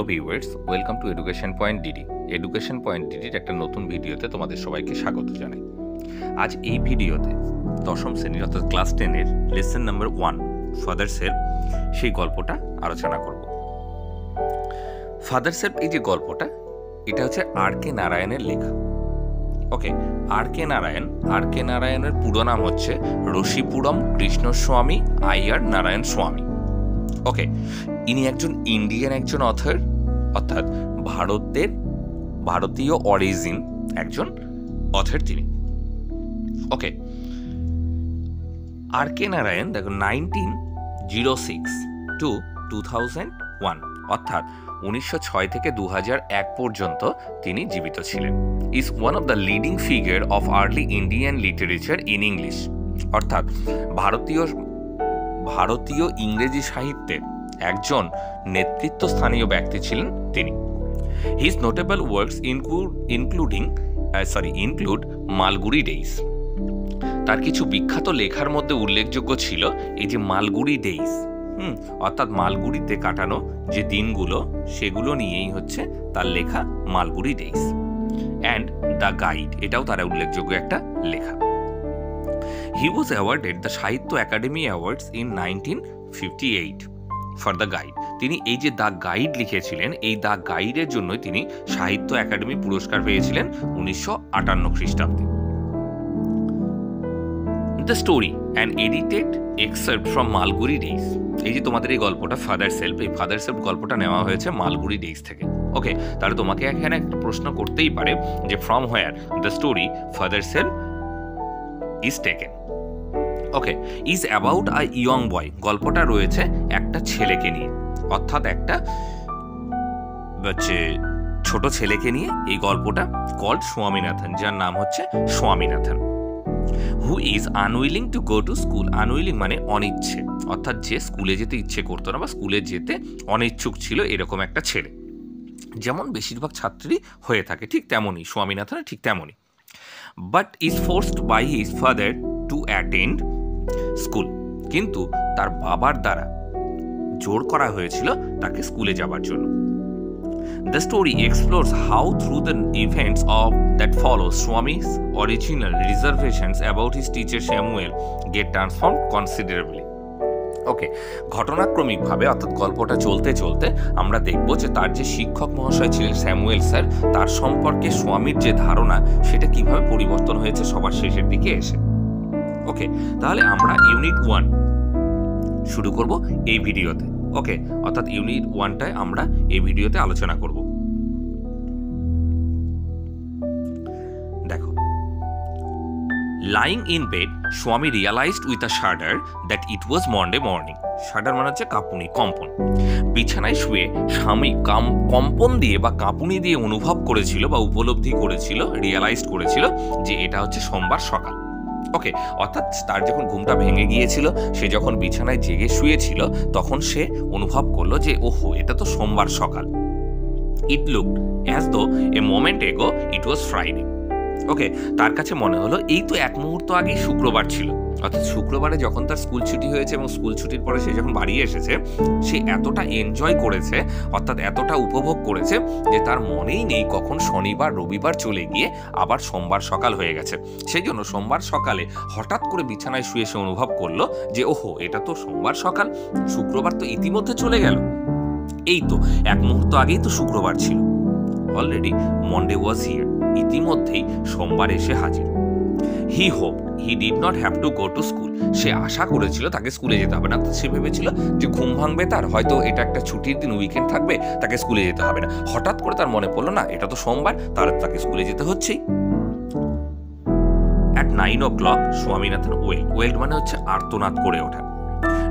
Hello viewers, welcome to education point DD. Education point ডিডির একটা নতুন ভিডিওতে তোমাদের সবাইকে স্বাগত জানাই। আজ এই ভিডিওতে দশম শ্রেণীর অর্থাৎ ক্লাস 10-এর লেসন নাম্বার 1 ফাদার সেলফ সেই গল্পটা আলোচনা করব। ফাদার সেলফ এই যে গল্পটা, এটা হচ্ছে আর কে নারায়ণের লেখা। ওকে, আর কে নারায়ণের পুরো নাম হচ্ছে রশিপুরম কৃষ্ণস্বামী আইয়ার নারায়ণ স্বামী। ওকে, ইনি একজন ইন্ডিয়ান একজন অথর, অর্থাৎ ভারতীয় অরিজিন একজন অথর তিনি। ওকে, আর কে নারায়ণ দেখো 1906 টু 2001 অর্থাৎ 1906 থেকে 2001 পর্যন্ত তিনি জীবিত ছিলেন। Is one of the leading figure of early Indian literature in English, অর্থাৎ ভারতীয় ইংরেজি সাহিত্যের একজন নেতৃত্বস্থানীয় ব্যক্তি ছিলেন তিনি। His notable works include Malgudi days. তার কিছু বিখ্যাত লেখার মধ্যে উল্লেখযোগ্য ছিল এই যে মালগুড়ি ডেইজ, অর্থাৎ মালগুড়িতে কাটানো যে দিনগুলো সেগুলো নিয়েই হচ্ছে তার লেখা Malgudi days. And the guide, এটাও তার উল্লেখযোগ্য একটা লেখা। He was awarded the Sahitya Academy Awards in 1958 for the guide. তিনি এই যে দ্য গাইড লিখেছিলেন, এই দ্য গাইডের জন্য তিনি সাহিত্য একাডেমি পুরস্কার পেয়েছিলেন 1958 খ্রিস্টাব্দে। The story, an edited excerpt from Malguri Days. এই যে তোমাদের এই গল্পটা ফাদার সেলফ, এই ফাদার সেলফ গল্পটা নেওয়া হয়েছে মালগুড়ি ডেইজ থেকে। ওকে, তাহলে তোমাকে এখানে একটা প্রশ্ন করতেই পারে যে from where the story father self is taken. Okay, is about a young বয়, গল্পটা রয়েছে একটা ছেলেকে নিয়ে, অর্থাৎ একটা ছোট ছেলেকে নিয়ে এই গল্পটা কল্ড স্বামীনাথন, যার নাম হচ্ছে Swaminathan. Who is unwilling to go to school, unwilling মানে অনিচ্ছে, অর্থাৎ যে স্কুলে যেতে ইচ্ছে করতো না বা স্কুলে যেতে অনিচ্ছুক ছিল, এরকম একটা ছেলে, যেমন বেশিরভাগ ছাত্রী হয়ে থাকে, ঠিক তেমনই স্বামীনাথন ঠিক তেমনই। But is forced by his father to attend school, কিন্তু তার বাবার দ্বারা জোর করা হয়েছিল তাকে স্কুলে যাবার জন্য। The story explores how through the events of that follow Swami's original reservations about his teacher Samuel get transformed considerably. ওকে, ঘটনাক্রমিকভাবে অর্থাৎ গল্পটা চলতে চলতে আমরা দেখব যে তার যে শিক্ষক মহাশয় ছিলেন স্যামুয়েল স্যার, তার সম্পর্কে স্বামীর যে ধারণা সেটা কিভাবে পরিবর্তন হয়েছে সবার শেষের দিকে এসে। ওকে, তাহলে আমরা ইউনিট 1 শুরু করব এই ভিডিওতে। ওকে, অর্থাৎ ইউনিট 1টায় আমরা এই ভিডিওতে আলোচনা করব। দেখো, lying in bed, Swami realized with a shudder that it was Monday morning. shudder মানে হচ্ছে কাঁপুনি, কম্পন। বিছানায় শুয়ে স্বামী কম্পন দিয়ে বা কাঁপুনি দিয়ে অনুভব করেছিল বা উপলব্ধি করেছিল, রিয়ালাইজ করেছিল যে এটা হচ্ছে সোমবার সকাল। ওকে, অর্থাৎ তার যখন ঘুমটা ভেঙে গিয়েছিল, সে যখন বিছানায় জেগে শুয়েছিল, তখন সে অনুভব করলো যে ওহো, এটা তো সোমবার সকাল। It looked as though a moment এগো ইট ওয়াজ ফ্রাইডে। ওকে, তার কাছে মনে হলো এই তো এক মুহূর্ত আগেই শুক্রবার ছিল, অর্থাৎ শুক্রবারে যখন তার স্কুল ছুটি হয়েছে এবং স্কুল ছুটির পরে সে যখন বাড়ি এসেছে, সে এতটা এনজয় করেছে, অর্থাৎ এতটা উপভোগ করেছে যে তার মনেই নেই কখন শনিবার রবিবার চলে গিয়ে আবার সোমবার সকাল হয়ে গেছে। সেই জন্য সোমবার সকালে হঠাৎ করে বিছানায় শুয়ে সে অনুভব করলো যে ওহো, এটা তো সোমবার সকাল, শুক্রবার তো ইতিমধ্যে চলে গেল, এই তো এক মুহূর্ত আগেই তো শুক্রবার ছিল। অলরেডি মন্ডে ওয়াজ হিয়ার, ইতিমধ্যেই সোমবার এসে হাজির। He hope he did not have to go to school, সে আশা করেছিল তাকে স্কুলে যেতে হবে না। সে ভেবেছিল যে ঘুম ভাঙবে তার, হয়তো এটা একটা ছুটির দিন, উইকেন্ড থাকবে, তাকে স্কুলে যেতে হবে না। হঠাৎ করে তার মনে পড়লো না, এটা তো সোমবার, তাহলে তাকে স্কুলে যেতে হচ্ছেই। অ্যাট 9 o'clock স্বামীনাথন ওয়েল্ড মানে হচ্ছে আর্তনাদ করে ওঠা।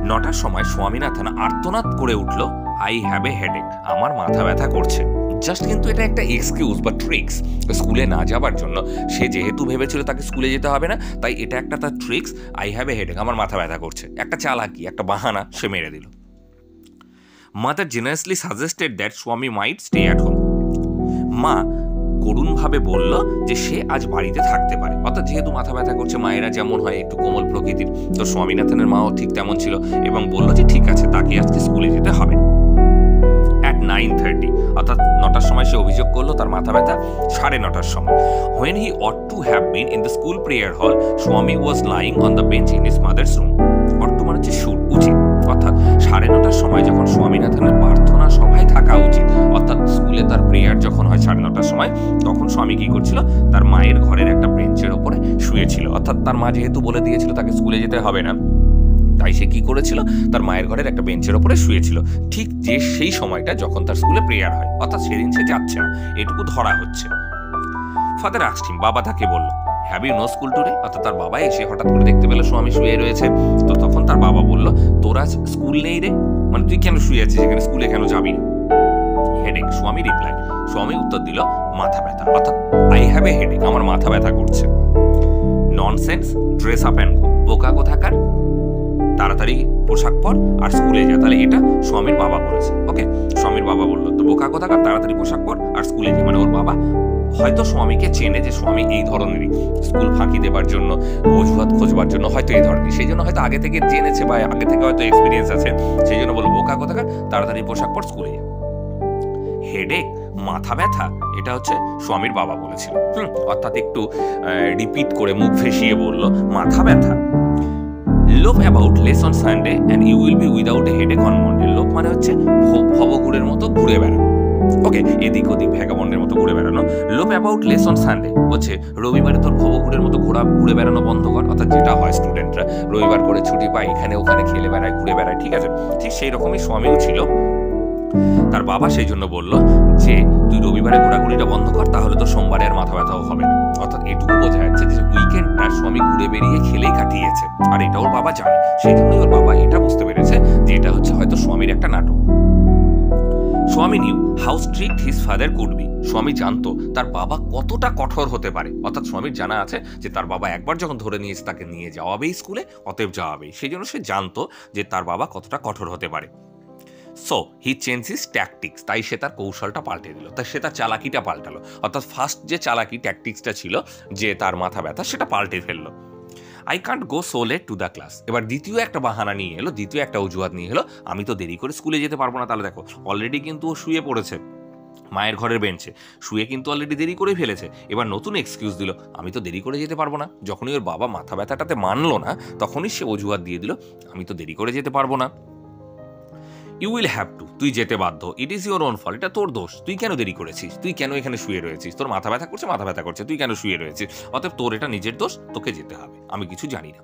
9টার সময় স্বামীনাথন আর্তনাদ করে উঠল, আই হ্যাভ এ হেডেক, আমার মাথা ব্যথা করছে। জাস্ট কিন্তু এটা একটা এক্সকিউজ বা ট্রিক্স স্কুলে না যাবার জন্য। সে যেহেতু ভেবেছিল তাকে স্কুলে যেতে হবে না, তাই এটা একটা তার tricks, I have a headache, আমার মাথা ব্যথা করছে, একটা চালাকি, একটা বাহানা সে মেরে দিল। মাদার জেনারেসলি সাজেস্টেড দ্যাট স্বামী মাইট স্টে অ্যাট হোম, মা করুণভাবে বলল যে সে আজ বাড়িতে থাকতে পারে, অর্থাৎ যেহেতু মাথা ব্যথা করছে, মায়েরা যেমন হয় একটু কোমল প্রকৃতির, তো স্বামীনাথনের মাও ঠিক তেমন ছিল এবং বলল যে ঠিক আছে, তাকে আজকে স্কুলে যেতে হবে না। At 9:30, অর্থাৎ 9টার সময় সে অভিযোগ করলো তার মাথা ব্যথা 9:30টার সময়। When he ought to have been in the school prayer hall, Swami was lying on the bench in his mother's room. ought to মানে হচ্ছে উচিত, অর্থাৎ 9:30টার সময় যখন স্বামীনাথনের প্রার্থনা সভায় থাকা উচিত, অর্থাৎ স্কুলে তার প্রেয়ার যখন হয় 9:30টার সময়, তখন স্বামী কি করছিল, তার মায়ের ঘরের একটা বেঞ্চের ওপরে শুয়েছিল। অর্থাৎ তার মা যেহেতু বলে দিয়েছিল তাকে স্কুলে যেতে হবে না, তাই সে কি করেছিল, তার মায়ের ঘরের একটা বেঞ্চের ওপরে শুয়েছিল, ঠিক যে সেই সময়টা যখন তার স্কুলে প্রেয়ার হয়, অর্থাৎ সেদিন সে যাচ্ছে না, এটুকু ধরা হচ্ছে। ফাদার আস্কড হিম, বাবা তাকে বলল, have you no school today, অর্থাৎ তার বাবা এসে হঠাৎ করে দেখতে পেল স্বামী শুয়ে রয়েছে। তো তখন তার বাবা বলল, তোরা স্কুল নেই রে, মানে তুই কেন শুয়ে আছিস এখানে, স্কুলে কেন যাবি না? হেডেক, স্বামী রিপ্লাই, স্বামী উত্তর দিল, মাথা ব্যথা, অর্থাৎ আই হ্যাভ এ হেডেক, আমার মাথা ব্যথা করছে। Nonsense, dress up and go, বোকা কোথাকার, তাড়াতাড়ি পোশাক পর আর স্কুলে যা। তাহলে এটা স্বামীর বাবা বলেছে। ওকে, স্বামীর বাবা বললো তো বোকা কোথাকার, তাড়াতাড়ি পোশাক পর আর স্কুলে যা। মানে ওর বাবা হয়তো স্বামীকে চেনে যে স্বামী এই ধরনেরই, স্কুল ফাঁকি দেবার জন্য, অজুহাত খোঁজবার জন্য হয়তো এই ধরনের, সেই জন্য হয়তো আগে থেকে জেনেছে বা আগে থেকে হয়তো এক্সপিরিয়েন্স আছে, সেই জন্য বললো বোকা কোথাকার, তাড়াতাড়ি পোশাক পর স্কুলে যা। হেডেক, মাথা ব্যথা, এটা হচ্ছে স্বামীর বাবা বলেছিল। অর্থাৎ একটু রিপিট করে মুখ ফেসিয়ে বলল, মাথা ব্যথা। Loaf about less on Sunday and you will be without a headache on Monday. Loaf মানে হচ্ছে ভবঘুরের মতো ঘুরে বেড়ানো, ওকে, এদিক ওদিক ভ্যাগাবন্ডের মতো ঘুরে বেড়ানো। লোভ অ্যাবাউট লেস অন সানডে হচ্ছে রবিবারে তোর ভবঘুরের মতো ঘুরে বেড়ানো বন্ধ কর, অর্থাৎ যেটা হয় স্টুডেন্টরা রবিবার করে ছুটি পায়, এখানে ওখানে খেলে বেড়ায়, ঘুরে বেড়ায়, ঠিক আছে, ঠিক সেই রকমই স্বামীও ছিল। তার বাবা সেই জন্য বলল যে তুই রবিবারে ঘোরাঘুরিটা বন্ধ কর, তাহলে তো সোমবারে আর মাথা ব্যথাও হবে না। অর্থাৎ এটুকু বোঝা যাচ্ছে যে উইকেন্ডটা স্বামী ঘুরে বেরিয়ে খেলেই কাটিয়েছে, আর এটা ওর বাবা জানে, সেই জন্যই ওর বাবা এটা বুঝতে পেরেছে যে এটা হচ্ছে হয়তো স্বামীর একটা নাটক। স্বামী new how strict his father could be. স্বামী জানতো তার বাবা কতটা কঠোর হতে পারে, অর্থাৎ স্বামীর জানা আছে যে তার বাবা একবার যখন ধরে নিয়েছে তাকে নিয়ে যাওয়াবেই স্কুলে, অতএব যাওয়াবেই, সেই জন্য সে জানতো যে তার বাবা কতটা কঠোর হতে পারে। So he change his tactics, তাই সে তার কৌশলটা পাল্টে দিল, তাই সে তার চালাকিটা পাল্টালো, অর্থাৎ ফার্স্ট যে চালাকি ট্যাকটিক্সটা ছিল যে তার মাথা ব্যথা, সেটা পাল্টে ফেললো। I can't go so late to the class. এবার দ্বিতীয় একটা বাহানা নিয়ে এলো, দ্বিতীয় একটা অজুহাত নিয়ে এলো, আমি তো দেরি করে স্কুলে যেতে পারবো না। তাহলে দেখো অলরেডি কিন্তু ও শুয়ে পড়েছে মায়ের ঘরের বেঞ্চে, শুয়ে কিন্তু অলরেডি দেরি করে ফেলেছে, এবার নতুন এক্সকিউজ দিল, আমি তো দেরি করে যেতে পারবো না। যখনই ওর বাবা মাথা ব্যথাটাতে মানলো না, তখনই সে অজুহাত দিয়ে দিল, আমি তো দেরি করে যেতে পারবো না। ইউ উইল হ্যাভ টু, তুই যেতে বাধ্য, it is your own fault, এটা তোর দোষ, তুই কেন দেরি করেছিস, তুই কেন এখানে শুয়ে রয়েছিস, তোর মাথা ব্যথা করছে, মাথা ব্যথা করছে, তুই কেন শুয়ে রয়েছিস, অতএব তোর এটা নিজের দোষ, তোকে যেতে হবে, আমি কিছু জানি না।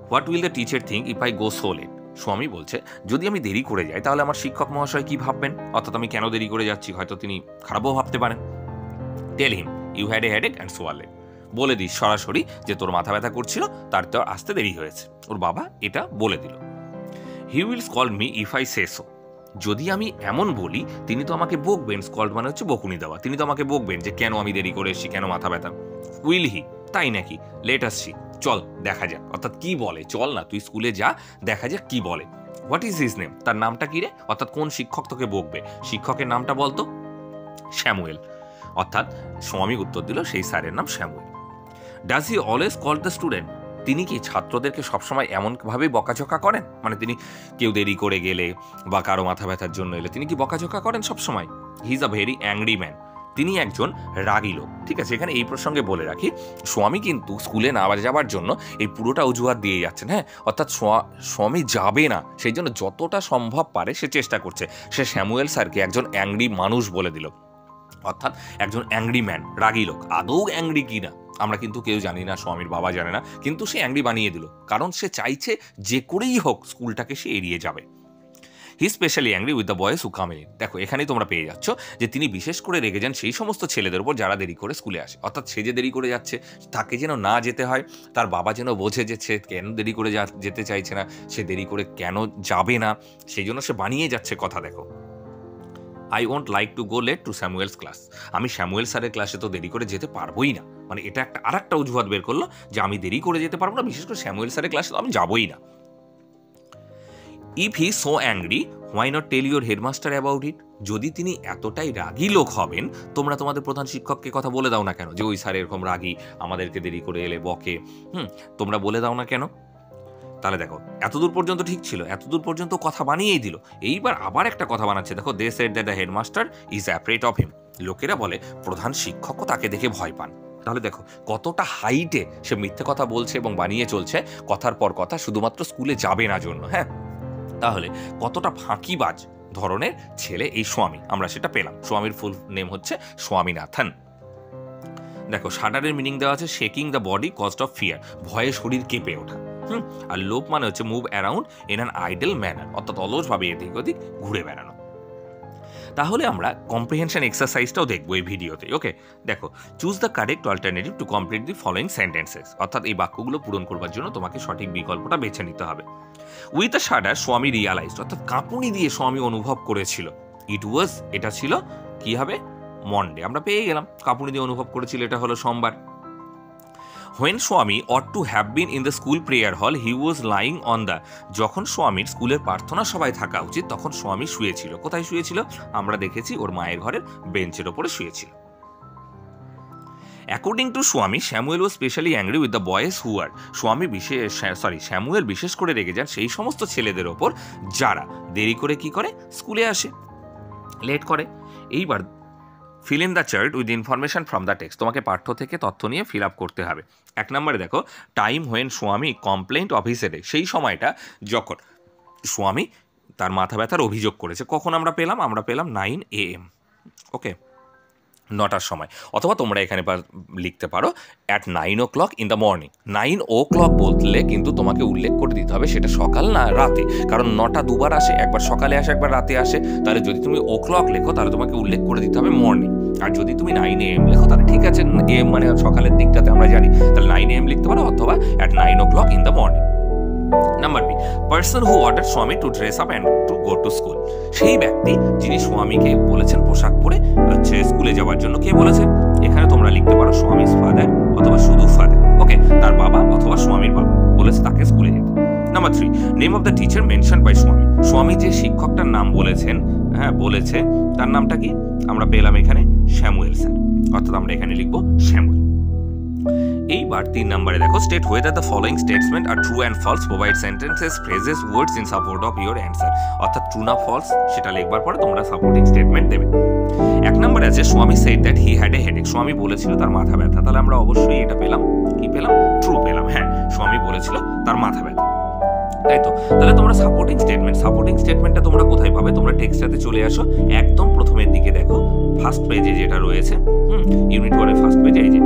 What will the teacher think if I go so late. Swami বলছে যদি আমি দেরি করে যাই তাহলে আমার শিক্ষক মহাশয় কি ভাববেন, অর্থাৎ আমি কেন দেরি করে যাচ্ছি, হয়তো তিনি খারাপও ভাবতে পারেন। Tell him you had a headache and so are late, বলে দিস সরাসরি যে তোর মাথা ব্যথা করছিল, তার তো আসতে দেরি হয়েছে। ওর বাবা এটা বলে দিল। He will scold me if I say so, যদি আমি এমন বলি তিনি তো আমাকে বকবেন, স্কল্ড মানে হচ্ছে বকুনি দেওয়া, তিনি তো আমাকে বকবেন যে কেন আমি দেরি করে এসেছি, কেন মাথা ব্যথা। উইল হি, তাই নাকি, লেট আস সি, চল দেখা যাক, অর্থাৎ কি বলে, চল না তুই স্কুলে যা, দেখা যাক কি বলে। হোয়াট ইজ হিজ নেম, তার নামটা কি রে, অর্থাৎ কোন শিক্ষক তোকে বকবে, শিক্ষকের নামটা বলতো। স্যামুয়েল, অর্থাৎ স্বামী উত্তর দিল সেই স্যারের নাম Samuel. Does he always call the student, তিনি কি ছাত্রদেরকে সবসময় এমনভাবেই বকাঝকা করেন, মানে তিনি কেউ দেরি করে গেলে বা কারো মাথা ব্যথার জন্য এলে তিনি কি বকাঝকা করেন সবসময়। He is a very angry man, তিনি একজন রাগী লোক। ঠিক আছে, এখানে এই প্রসঙ্গে বলে রাখি, স্বামী কিন্তু স্কুলে না যাবার জন্য এই পুরোটা অজুহাত দিয়ে যাচ্ছেন, হ্যাঁ, অর্থাৎ স্বামী যাবে না, সেই জন্য যতটা সম্ভব পারে সে চেষ্টা করছে, সে স্যামুয়েল স্যারকে একজন অ্যাংরি মানুষ বলে দিল, অর্থাৎ একজন অ্যাংরি ম্যান, রাগী লোক। আদৌ অ্যাংরি কি না আমরা কিন্তু কেউ জানি না, স্বামীর বাবা জানে না, কিন্তু সে অ্যাংরি বানিয়ে দিল, কারণ সে চাইছে যে করেই হোক স্কুলটাকে সে এড়িয়ে যাবে। He specially angry with the boys who come in. দেখো এখানেই তোমরা পেয়ে যাচ্ছ যে তিনি বিশেষ করে রেগে যান সেই সমস্ত ছেলেদের উপর যারা দেরি করে স্কুলে আসে, অর্থাৎ সে যে দেরি করে যাচ্ছে তাকে যেন না যেতে হয়, তার বাবা যেন বোঝে যে সে কেন দেরি করে যেতে চাইছে না, সে দেরি করে কেন যাবে না, সেই জন্য সে বানিয়ে যাচ্ছে কথা। দেখো, I won't like to go late to Samuel's class, আমি স্যামুয়েল স্যারের ক্লাসে তো দেরি করে যেতে পারবোই না, মানে এটা একটা আর একটা অজুহাত বের করলো যে আমি দেরি করে যেতে পারবো না, বিশেষ করে স্যামুয়েল স্যারের ক্লাসে তো আমি যাবোই না। If he so angry why not tell your headmaster about it, যদি তিনি এতটাই রাগী লোক হবেন, তোমরা তোমাদের প্রধান শিক্ষককে কথা বলে দাও না কেন যে ওই স্যার এরকম রাগী, আমাদেরকে দেরি করে এলে বকে, তোমরা বলে দাও না কেন। তাহলে দেখো এতদূর পর্যন্ত ঠিক ছিল, এতদূর পর্যন্ত কথা বানিয়েই দিল, এইবার আবার একটা কথা বানাচ্ছে। দেখো they said that the headmaster is afraid of him, লোকেরা বলে প্রধান শিক্ষকও তাকে দেখে ভয় পান। তাহলে দেখো কতটা হাইটে সে মিথ্যে কথা বলছে এবং বানিয়ে চলছে কথার পর কথা, শুধুমাত্র স্কুলে যাবে না জন্য। হ্যাঁ, তাহলে কতটা ফাঁকিবাজ ধরনের ছেলে এই স্বামী, আমরা সেটা পেলাম। স্বামীর ফুল নেম হচ্ছে স্বামীনাথন। দেখো শাডারের মিনিং দেওয়া আছে shaking the body caused of fear, ভয়ে শরীর কেঁপে ওঠা। আর লোপ মানে হচ্ছে move around in an idol manner, অর্থাৎ অলসভাবে এদিক ওদিক ঘুরে বেড়ানো। তাহলে আমরা কম্প্রিহেনশন এক্সারসাইজটাও দেখবো এই ভিডিওতে। ওকে, দেখো choose the correct alternative to complete the following sentences, অর্থাৎ এই বাক্যগুলো পূরণ করবার জন্য তোমাকে সঠিক বিকল্পটা বেছে নিতে হবে। উইথ আ শাডার স্বামী রিয়ালাইজড, অর্থাৎ কাঁপুনি দিয়ে স্বামী অনুভব করেছিল। ইট ওয়াজ, এটা ছিল কি হবে মন্ডে, আমরা পেয়ে গেলাম। কাঁপুনি দিয়ে অনুভব করেছিল, এটা হলো সোমবার। When Swami ought to have been in the school prayer hall, he was lying on the, যখন স্বামীর স্কুলের প্রার্থনা সভায় থাকা উচিত তখন স্বামী শুয়েছিল। কোথায় শুয়েছিল? আমরা দেখেছি ওর মায়ের ঘরের বেঞ্চের ওপরে শুয়েছিল। According to Swami, Samuel was specially angry with the boys who were, Samuel বিশেষ করে রেগে যান সেই সমস্ত ছেলেদের ওপর যারা দেরি করে কি করে স্কুলে আসে, লেট করে। এইবার fill in the chart with information from the text, তোমাকে পাঠ্য থেকে তথ্য নিয়ে ফিল আপ করতে হবে। 1 নম্বরে দেখো টাইম হোয়েন স্বামী কমপ্লেন্ট অফ হিজ হেডেক, সেই সময়টা যখন স্বামী তার মাথা ব্যথার অভিযোগ করেছে। কখন আমরা পেলাম? আমরা পেলাম 9 AM, ওকে, 9টার সময়। অথবা তোমরা এখানে লিখতে পারো at 9 o'clock in the morning. 9 o'clock বললে কিন্তু তোমাকে উল্লেখ করে দিতে হবে সেটা সকাল না রাতে, কারণ 9টা দুবার আসে, একবার সকালে আসে একবার রাতে আসে। তাহলে যদি তুমি o'clock লেখো তাহলে তোমাকে উল্লেখ করে দিতে হবে মর্নিং। আর যদি তুমি 9 AM লেখো তাহলে ঠিক আছে, AM মানে সকালের দিকটাতে আমরা জানি, তাহলে 9 AM লিখতে পারো, অথবা at 9 o'clock in the morning. Number B, person who order স্বামী to dress up and to go to school, সেই ব্যক্তি যিনি স্বামীকে বলেছেন পোশাক পরে স্কুলে যাওয়ার জন্য। কে বলেছে? এখানে তোমরা লিখতে পারো স্বামীর ফাদার অথবা শুধু ফাদার, ওকে, তার বাবা অথবা স্বামীর বাবা বলেছে তাকে স্কুলে যেতে। Number 3, name of the teacher mention by Swami, Swami যে শিক্ষকটার নাম বলেছেন, হ্যাঁ বলেছে, তার নামটা কি? আমরা পেলাম এখানে স্যামুয়েল স্যার, অর্থাৎ আমরা এখানে লিখবো স্যামুয়েল। এইবার 3 নম্বরে দেখো state whether the following statements are true and false, provide sentences, phrases, words in support of your answer, অর্থাৎ ট্রু না ফলস সেটা লিখবার পরে তোমরা সাপোর্টিং স্টেটমেন্ট দেবে। 1 নম্বরে আছে স্বামী said that he had a headache, স্বামী বলেছিল তার মাথা ব্যথা। তাহলে আমরা অবশ্যই এটা পেলাম, কি পেলাম? ট্রু পেলাম। হ্যাঁ, স্বামী বলেছিল তার মাথা ব্যথা, তাই তো। তাহলে তোমরা সাপোর্টিং স্টেটমেন্টটা তোমরা কোথায় পাবে? তোমরা টেক্সটটাতে চলে আসো, একদম প্রথমের দিকে দেখো ফার্স্ট পেজে যেটা রয়েছে, ইউনিট 1 ফার্স্ট পেজে এই যে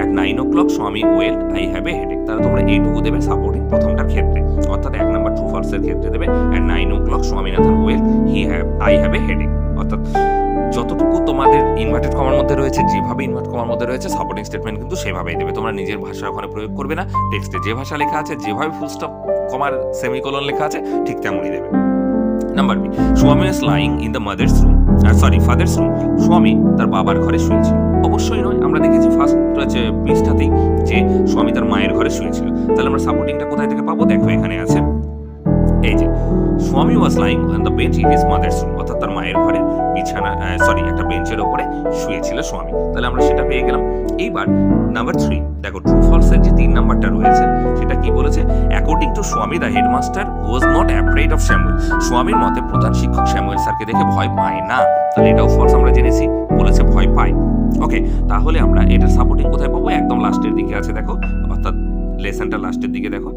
at 9 o'clock স্বামী well I have a headache. তাহলে তোমরা এইটুকু দেবে সাপোর্টিং প্রথমটার ক্ষেত্রে, অর্থাৎ 1 নম্বর ট্রু ফলস এর ক্ষেত্রে দেবে at 9 o'clock Swaminathan well I have a headache. অর্থাৎ যতটুকু তোমাদের ইনভার্টেড কমার মধ্যে রয়েছে, যেভাবে ইনভার্ট কমার মধ্যে রয়েছে সাপোর্টিং স্টেটমেন্ট কিন্তু সেভাবেই দেবে। তোমরা নিজের ভাষা ওখানে প্রয়োগ করবে না, টেক্সটে যে ভাষা লেখা আছে, যেভাবে ফুল স্টপ কমার সেমিকোলন লেখা আছে ঠিক তেমনই দেবে। নাম্বার বি, স্বামী was lying in the father's room, স্বামী তার বাবার ঘরে শুয়েছিল। অবশ্যই নয়, আমরা দেখেছি ফার্স্ট পৃষ্ঠাতেই যে স্বামী তার মায়ের ঘরে শুয়েছিল। তাহলে আমরা সাপোর্টিংটা কোথায় থেকে পাবো? দেখো এখানে আছে, এই যে স্বামী was lying on the bench in his mother's room, অর্থাৎ তার মায়ের ঘরে বিছানা একটা বেঞ্চের ওপরে শুয়েছিল স্বামী। তাহলে আমরা সেটা পেয়ে গেলাম। এইবার নাম্বার 3 দেখো ট্রু ফলসের যে 3 নাম্বারটা রয়েছে সেটা কি বলেছে? অ্যাকর্ডিং টু স্বামী the headmaster was not afraid of Samuel, স্বামীর মতে প্রধান শিক্ষক স্যামুয়েল স্যারকে দেখে ভয় পায় না। তাহলে এটাও ফলস, আমরা জেনেছি, বলেছে ভয় পায়। ওকে, তাহলে আমরা এটা সাপোর্টিং কোথায় পাবো? একদম লাস্টের দিকে আছে দেখো, অর্থাৎ লেসনটা লাস্টের দিকে দেখো।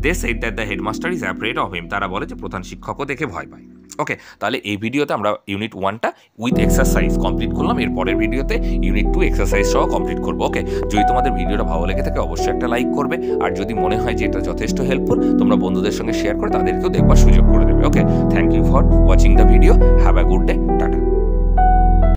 They said that the headmaster is afraid of him, তারা বলে যে প্রধান শিক্ষকও দেখে ভয় পায়। ওকে, তাহলে এই ভিডিওতে আমরা ইউনিট 1টা উইথ এক্সারসাইজ কমপ্লিট করলাম। এর পরের ভিডিওতে ইউনিট 2 এক্সারসাইজ সহ কমপ্লিট করবো। ওকে, যদি তোমাদের ভিডিওটা ভালো লেগে থাকে অবশ্যই একটা লাইক করবে, আর যদি মনে হয় যে এটা যথেষ্ট হেল্পফুল তোমরা বন্ধুদের সঙ্গে শেয়ার করে তাদেরকেও দেখবার সুযোগ করে দেবে। Okay, thank you for watching the video, have a good day, tata.